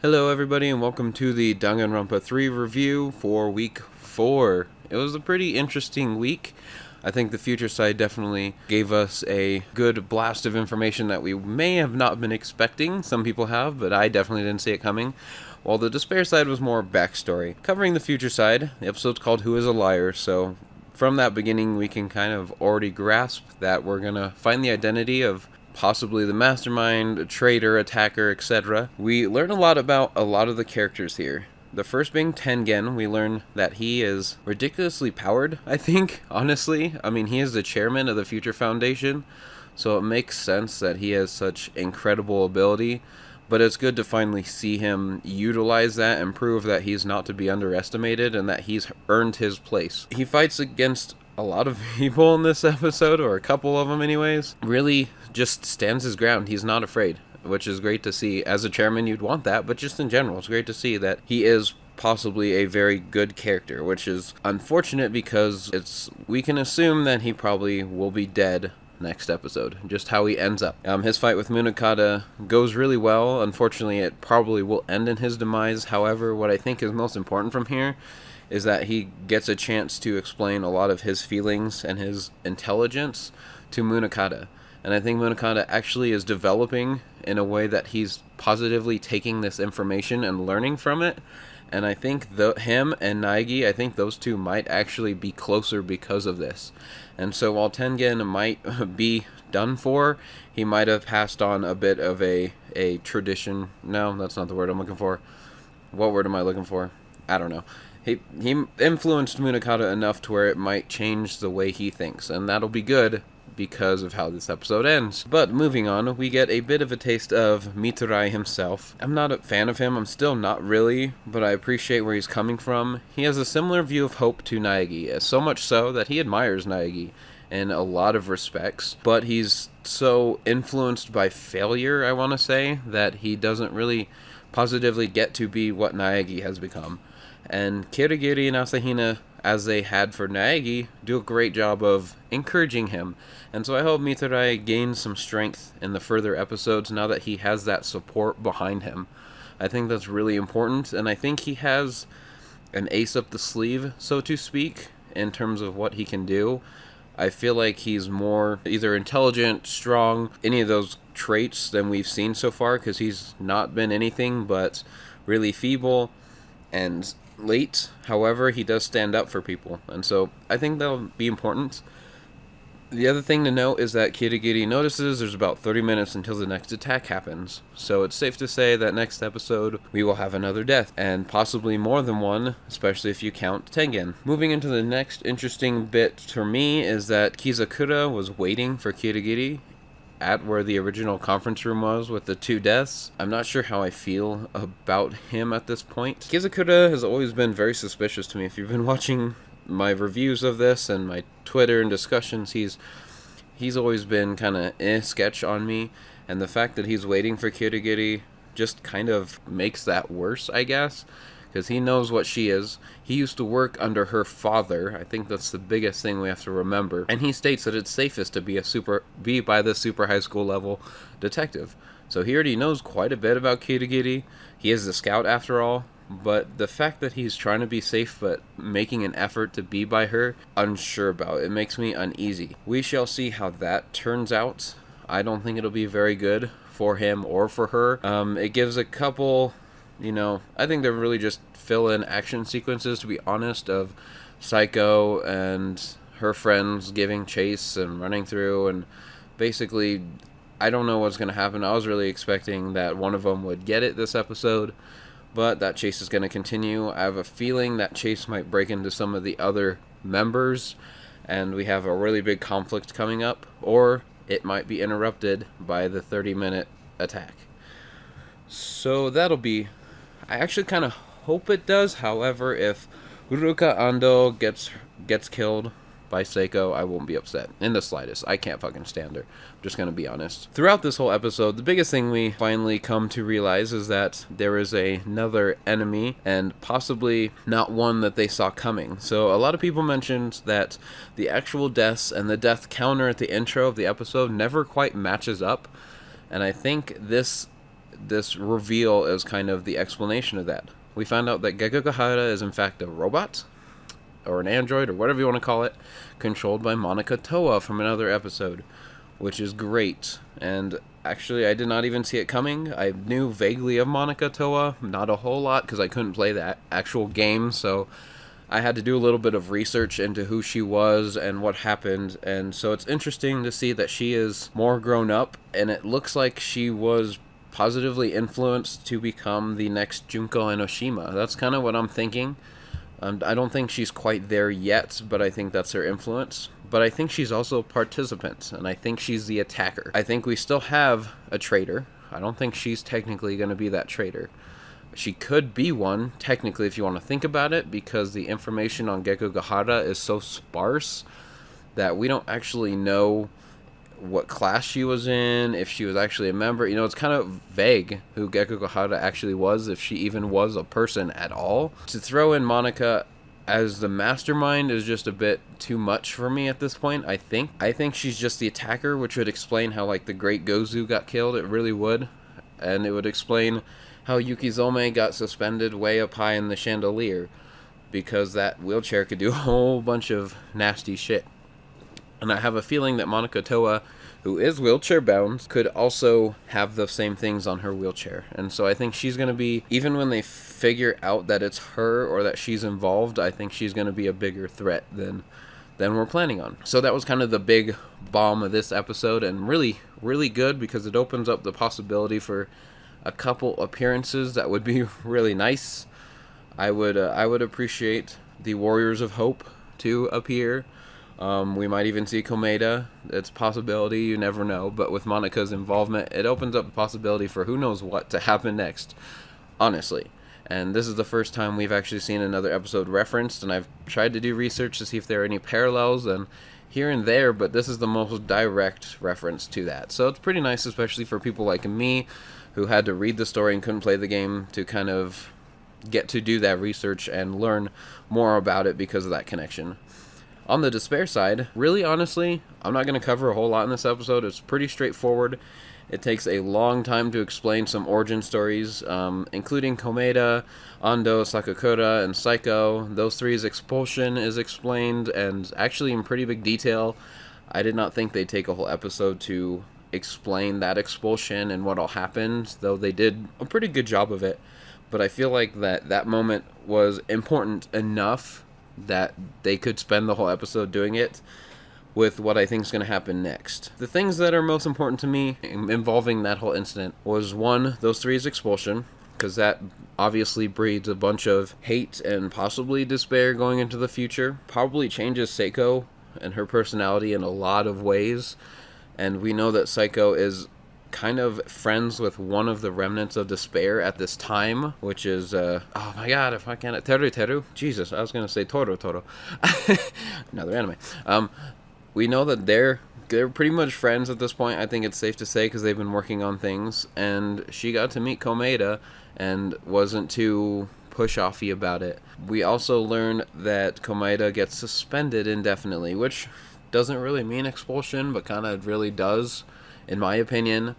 Hello everybody and welcome to the Danganronpa 3 review for week 4. It was a pretty interesting week. I think the future side definitely gave us a good blast of information that we may have not been expecting. Some people have, but I definitely didn't see it coming. While the despair side was more backstory. Covering the future side, the episode's called Who is a Liar, so from that beginning we can kind of already grasp that we're gonna find the identity of possibly the mastermind, a traitor, attacker, etc. We learn a lot about a lot of the characters here. The first being Tengen, we learn that he is ridiculously powered, I think, honestly. I mean, he is the chairman of the Future Foundation, so it makes sense that he has such incredible ability, but it's good to finally see him utilize that and prove that he's not to be underestimated and that he's earned his place. He fights against a lot of people in this episode, or a couple of them anyways. Really just stands his ground. He's not afraid, which is great to see. As a chairman, you'd want that, but just in general, it's great to see that he is possibly a very good character, which is unfortunate because we can assume that he probably will be dead next episode, just how he ends up. His fight with Munakata goes really well. Unfortunately, it probably will end in his demise. However, what I think is most important from here is that he gets a chance to explain a lot of his feelings and his intelligence to Munakata. And I think Munakata actually is developing in a way that he's positively taking this information and learning from it. And I think him and Naegi, I think those two might actually be closer because of this. And so while Tengen might be done for, he might have passed on a bit of a tradition. No, that's not the word I'm looking for. What word am I looking for? I don't know. He influenced Munakata enough to where it might change the way he thinks, and that'll be good because of how this episode ends. But moving on, we get a bit of a taste of Miturai himself. I'm not a fan of him, I'm still not really, but I appreciate where he's coming from. He has a similar view of hope to Naegi, so much so that he admires Naegi in a lot of respects, but he's so influenced by failure, I want to say, that he doesn't really positively get to be what Naegi has become. And Kirigiri and Asahina, as they had for Naegi, do a great job of encouraging him. And so I hope Miturai gains some strength in the further episodes now that he has that support behind him. I think that's really important, and I think he has an ace up the sleeve, so to speak, in terms of what he can do. I feel like he's more either intelligent, strong, any of those traits than we've seen so far, because he's not been anything but really feeble and late. However, he does stand up for people, and so I think that'll be important. The other thing to note is that Kirigiri notices there's about 30 minutes until the next attack happens, so it's safe to say that next episode we will have another death, and possibly more than one, especially if you count Tengen. Moving into the next interesting bit for me is that Kizakura was waiting for Kirigiri at where the original conference room was with the two deaths. I'm not sure how I feel about him at this point. Kizakura has always been very suspicious to me. If you've been watching my reviews of this and my Twitter and discussions, he's always been kind of sketch on me, and the fact that he's waiting for Kirigiri just kind of makes that worse, I guess, because he knows what she is. He used to work under her father. I think that's the biggest thing we have to remember. And he states that it's safest to be by the super high school level detective. So he already knows quite a bit about Kirigiri. He is the scout after all. But the fact that he's trying to be safe but making an effort to be by her, unsure about it, makes me uneasy. We shall see how that turns out. I don't think it'll be very good for him or for her. It gives a couple, I think they're really just fill-in action sequences, to be honest, of Psycho and her friends giving chase and running through, and basically, I don't know what's going to happen. I was really expecting that one of them would get it this episode, but that chase is going to continue. I have a feeling that chase might break into some of the other members, and we have a really big conflict coming up, or it might be interrupted by the 30-minute attack. So that'll be... I actually kind of hope it does. However, if Uruka Ando gets killed by Seiko, I won't be upset in the slightest. I can't fucking stand her. I'm just gonna be honest. Throughout this whole episode, the biggest thing we finally come to realize is that there is another enemy, and possibly not one that they saw coming. So a lot of people mentioned that the actual deaths and the death counter at the intro of the episode never quite matches up, and I think this this reveal is kind of the explanation of that. We found out that Gekko is in fact a robot, or an android, or whatever you want to call it, controlled by Monica Toa from another episode, which is great. And actually, I did not even see it coming. I knew vaguely of Monica Toa, not a whole lot, because I couldn't play that actual game, so I had to do a little bit of research into who she was and what happened, and so it's interesting to see that she is more grown up, and it looks like she was positively influenced to become the next Junko Enoshima. That's kind of what I'm thinking. I don't think she's quite there yet, but I think that's her influence. But I think she's also a participant, and I think she's the attacker. I think we still have a traitor. I don't think she's technically going to be that traitor. She could be one, technically, if you want to think about it, because the information on Gekko is so sparse that we don't actually know what class she was in, if she was actually a member. You know, it's kind of vague who Gekko actually was, if she even was a person at all. To throw in Monica as the mastermind is just a bit too much for me at this point, I think. I think she's just the attacker, which would explain how, like, the Great Gozu got killed. It really would. And it would explain how Yukizome got suspended way up high in the chandelier, because that wheelchair could do a whole bunch of nasty shit. And I have a feeling that Monica Toa, who is wheelchair bound, could also have the same things on her wheelchair. And so I think she's going to be, even when they figure out that it's her or that she's involved, I think she's going to be a bigger threat than we're planning on. So that was kind of the big bomb of this episode, and really, really good, because it opens up the possibility for a couple appearances that would be really nice. I would appreciate the Warriors of Hope to appear. We might even see Komeda. It's a possibility, you never know. But with Monica's involvement, it opens up the possibility for who knows what to happen next, honestly. And this is the first time we've actually seen another episode referenced, and I've tried to do research to see if there are any parallels, and here and there, but this is the most direct reference to that. So it's pretty nice, especially for people like me, who had to read the story and couldn't play the game, to kind of get to do that research and learn more about it because of that connection. On the despair side, really honestly, I'm not going to cover a whole lot in this episode. It's pretty straightforward. It takes a long time to explain some origin stories, including Komeda, Ando, Sakakura, and Psycho. Those three's expulsion is explained, and actually in pretty big detail. I did not think they'd take a whole episode to explain that expulsion and what all happened, though they did a pretty good job of it. But I feel like that moment was important enough that they could spend the whole episode doing it with what I think is going to happen next. The things that are most important to me involving that whole incident was, one, those three's expulsion, because that obviously breeds a bunch of hate and possibly despair going into the future. Probably changes Seiko and her personality in a lot of ways, and we know that Psycho is kind of friends with one of the remnants of despair at this time, which is, oh my god, if I can't, Teru, Jesus, I was going to say Toro, another anime. We know that they're pretty much friends at this point, I think it's safe to say, because they've been working on things, and she got to meet Komeda and wasn't too push-offy about it. We also learn that Komeda gets suspended indefinitely, which doesn't really mean expulsion, but kind of really does, in my opinion.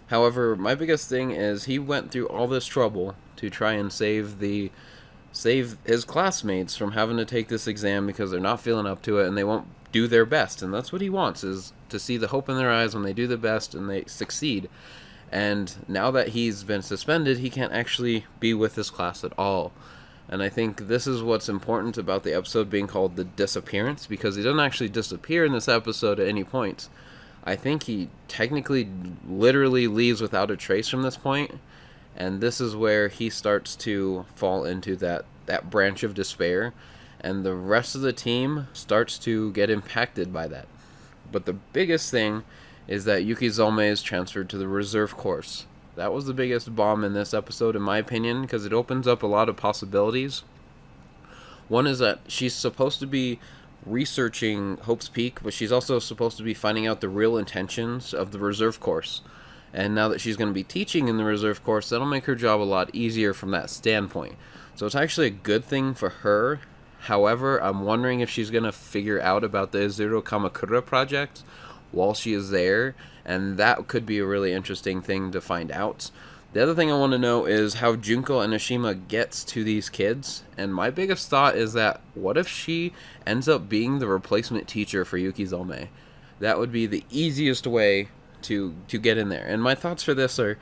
However, my biggest thing is he went through all this trouble to try and save his classmates from having to take this exam because they're not feeling up to it and they won't do their best. And that's what he wants, is to see the hope in their eyes when they do the best and they succeed. And now that he's been suspended, he can't actually be with his class at all. And I think this is what's important about the episode being called The Disappearance, because he doesn't actually disappear in this episode at any point. I think he technically literally leaves without a trace from this point, and this is where he starts to fall into that branch of despair, and the rest of the team starts to get impacted by that. But the biggest thing is that Yukizome is transferred to the reserve course. That was the biggest bomb in this episode, in my opinion, because it opens up a lot of possibilities. One is that she's supposed to be researching Hope's Peak, but she's also supposed to be finding out the real intentions of the reserve course. And now that she's going to be teaching in the reserve course, that'll make her job a lot easier from that standpoint. So it's actually a good thing for her. However, I'm wondering if she's going to figure out about the Izuru Kamakura project while she is there, and that could be a really interesting thing to find out. The other thing I want to know is how Junko Enoshima gets to these kids, and my biggest thought is that what if she ends up being the replacement teacher for Yukizome? That would be the easiest way to get in there. And my thoughts for this are,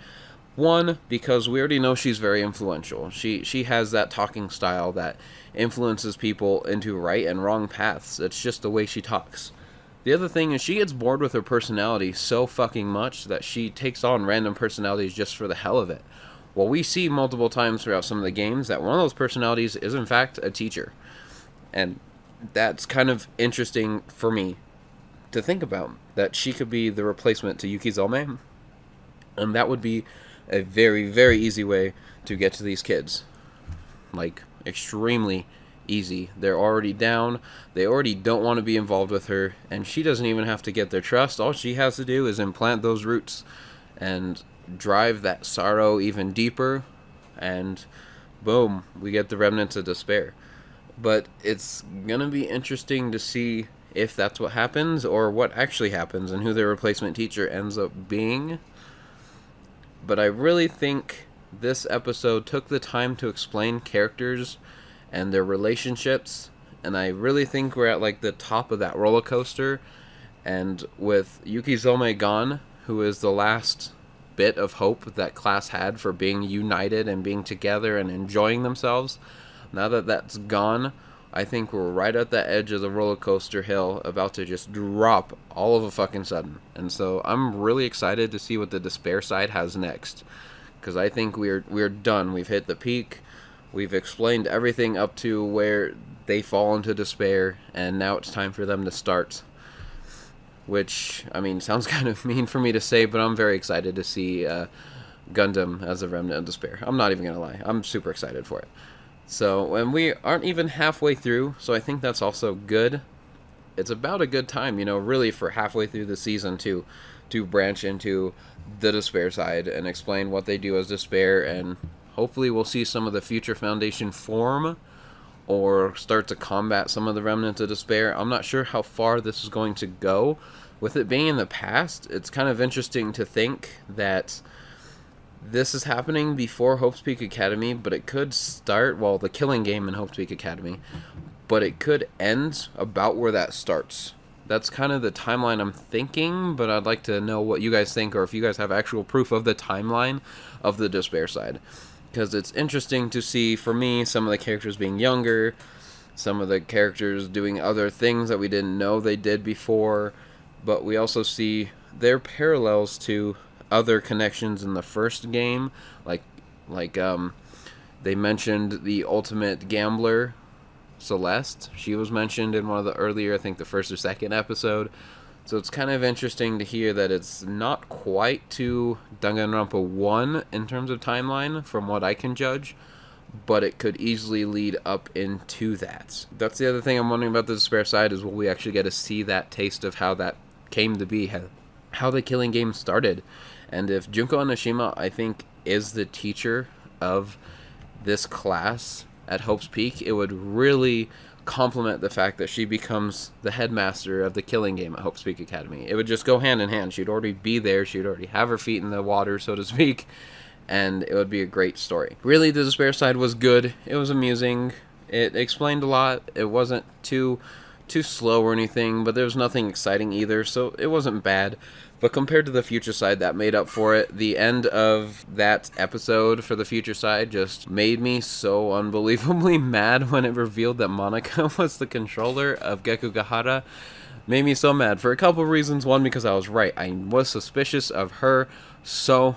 one, because we already know she's very influential. She has that talking style that influences people into right and wrong paths. It's just the way she talks. The other thing is she gets bored with her personality so fucking much that she takes on random personalities just for the hell of it. Well, we see multiple times throughout some of the games that one of those personalities is in fact a teacher. And that's kind of interesting for me to think about, that she could be the replacement to Yukizome. And that would be a very, very easy way to get to these kids. Like, extremely easy. They're already down. They already don't want to be involved with her, and she doesn't even have to get their trust. All she has to do is implant those roots and drive that sorrow even deeper, and boom, we get the remnants of despair. But it's gonna be interesting to see if that's what happens or what actually happens and who their replacement teacher ends up being. But I really think this episode took the time to explain characters and their relationships, and I really think we're at like the top of that roller coaster. And with Yukizome gone, who is the last bit of hope that class had for being united and being together and enjoying themselves, now that that's gone, I think we're right at the edge of the roller coaster hill, about to just drop all of a fucking sudden. And so I'm really excited to see what the despair side has next, because I think we're done. We've hit the peak. We've explained everything up to where they fall into despair, and now it's time for them to start. Which, I mean, sounds kind of mean for me to say, but I'm very excited to see Gundam as a remnant of despair. I'm not even going to lie. I'm super excited for it. So, and we aren't even halfway through, so I think that's also good. It's about a good time, you know, really for halfway through the season to branch into the despair side and explain what they do as despair, and hopefully we'll see some of the future Foundation form or start to combat some of the remnants of despair. I'm not sure how far this is going to go. With it being in the past, it's kind of interesting to think that this is happening before Hope's Peak Academy, but it could start, well, the killing game in Hope's Peak Academy, but it could end about where that starts. That's kind of the timeline I'm thinking, but I'd like to know what you guys think, or if you guys have actual proof of the timeline of the despair side. Because it's interesting to see, for me, some of the characters being younger, some of the characters doing other things that we didn't know they did before, but we also see their parallels to other connections in the first game, like they mentioned the ultimate gambler, Celeste. She was mentioned in one of the earlier, I think the first or second episode. So it's kind of interesting to hear that it's not quite to Danganronpa 1 in terms of timeline, from what I can judge, but it could easily lead up into that. That's the other thing I'm wondering about the despair side, is will we actually get to see that taste of how that came to be, how the killing game started. And if Junko Enoshima, I think, is the teacher of this class at Hope's Peak, it would really complement the fact that she becomes the headmaster of the killing game at Hope's Peak Academy. It would just go hand in hand. She'd already be there. She'd already have her feet in the water, so to speak, and it would be a great story. Really, the despair side was good. It was amusing. It explained a lot. It wasn't too slow or anything, but there was nothing exciting either, so it wasn't bad. But compared to the future side, that made up for it. The end of that episode for the future side just made me so unbelievably mad when it revealed that Monica was the controller of Gekugahara. Made me so mad for a couple of reasons. One, because I was right. I was suspicious of her so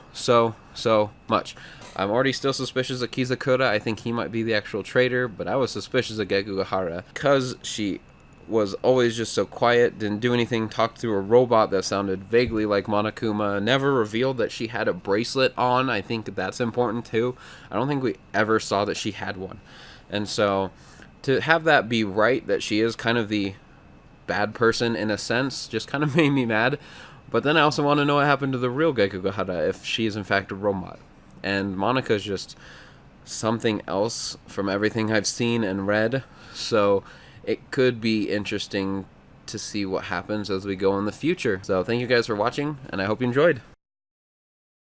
much. I'm already still suspicious of Kizakura. I think he might be the actual traitor, but I was suspicious of Gekugahara because she was always just so quiet, didn't do anything, talked through a robot that sounded vaguely like Monokuma, never revealed that she had a bracelet on. I think that's important too. I don't think we ever saw that she had one. And so to have that be right, that she is kind of the bad person in a sense, just kind of made me mad. But then I also want to know what happened to the real Gekugahara, if she is in fact a robot. And Monika's just something else from everything I've seen and read. So it could be interesting to see what happens as we go in the future. So thank you guys for watching, and I hope you enjoyed.